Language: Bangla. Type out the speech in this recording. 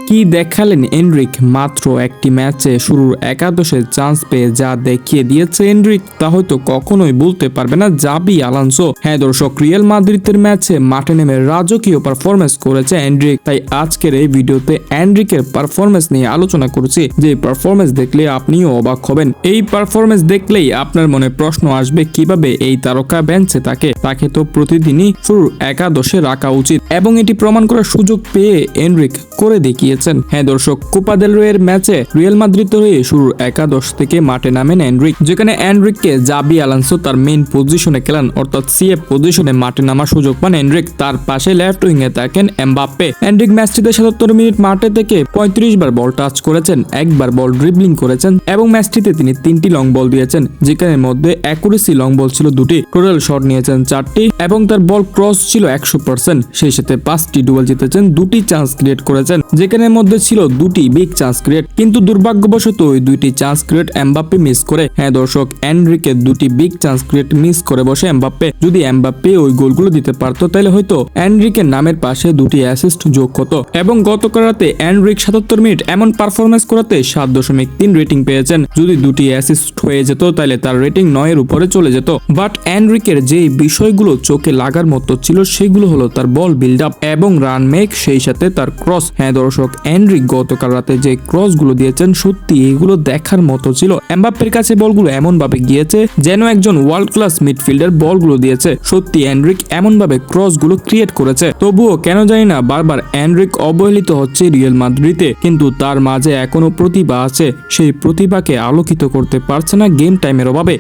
কি দেখালেন এনরিক মাত্র একটি ম্যাচে শুরুর একাদশে চান্স পেয়ে যা দেখিয়ে দিয়েছে এনরিক তা হয়তো কখনোই বলতে পারবে না জাবি আলোনসো। হ্যাঁ দর্শক, রিয়াল মাদ্রিদের ম্যাচে মাঠে নেমে রাজকীয় পারফরমেন্স করেছে এনরিক। তাই আজকের এই ভিডিওতে এনরিকের পারফরমেন্স নিয়ে আলোচনা করছি, যে পারফরমেন্স দেখলে আপনিও অবাক হবেন। এই পারফরমেন্স দেখলেই আপনার মনে প্রশ্ন আসবে কিভাবে এই তারকা বেঞ্চে তাকে তো প্রতিদিনই শুরুর একাদশে রাখা উচিত, এবং এটি প্রমাণ করার সুযোগ পেয়ে এনরিক করে দেখিয়েছেন। হ্যাঁ দর্শক, কোপা দেল রের ম্যাচে রিয়াল মাদ্রিদের হয়ে শুরুর একাদশ থেকে মাঠে নামেন এনরিক, যেখানে এনরিককে জাবি আলোনসো তার মেইন পজিশনে খেলান, অর্থাৎ সিএফ পজিশনে মাঠে নামার সুযোগ পান এনরিক। তার পাশে লেফট উইং এ থাকেন এমবাপ্পে। এনরিক ম্যাচটিতে 77 মিনিট মাঠে থেকে 35 বার বল টাচ করেছেন, একবার বল ড্রিবলিং করেছেন এবং ম্যাচটিতে তিনি 3টি লং বল দিয়েছেন, যেখানে মধ্যে অ্যাকুরেসি লং বল ছিল 2টি, টোটাল শট নিয়েছেন 4টি এবং তার বল ক্রস ছিল 100%। সেই সাথে 5টি ডুয়েল জিতেছেন, 2টি চান্স ক্রিয়েট করেছেন, যেখানে মধ্যে ছিল 2টি বিগ চান্স ক্রিয়েট, কিন্তু দুর্ভাগ্যবশত ওই 2টি চান্স ক্রিয়েট এমবাপ্পে মিস করে। হ্যাঁ দর্শক, এনরিকে 2টি বিগ চান্স ক্রিয়েট মিস করে বসে এমবাপ্পে। যদি এমবাপ্পে ওই গোলগুলো দিতে পারতো তাহলে হয়তো এনরিকের নামের পাশে 2টি অ্যাসিস্ট যোগ হতো। এবং গতকাল রাতে এনরিক 77 মিনিট এমন পারফরমেন্স করাতে 7.3 রেটিং পেয়েছেন। যদি 2টি অ্যাসিস্ট হয়ে যেত তাহলে তার রেটিং 9 এর উপরে চলে যেত। বাট এনরিকের যে বিষয়গুলো চোখে লাগার মতো ছিল সেগুলো হলো তার বল বিল্ড আপ এবং রান মেক, সেই সাথে তার ক্রস। হ্যাঁ দর্শক, এনরিক গতকাল রাতে যে ক্রস গুলো দিয়েছেন সত্যি এগুলো দেখার মতো ছিল। এমবাপ্পের কাছে বলগুলো এমন ভাবে গিয়েছে যেন একজন ওয়ার্ল্ড ক্লাস মিডফিল্ডার বলগুলো দিয়েছে। সত্যি এনরিক এমন ভাবে ক্রস গুলো ক্রিয়েট করেছে। তবুও কেন জানি না বারবার এনরিক অবহেলিত হচ্ছে রিয়াল মাদ্রিদে, কিন্তু তার মাঝে এখনো প্রতিভা আছে, সেই প্রতিভাকে আলোকিত করতে পারছে না গেম টাইমের অভাবে।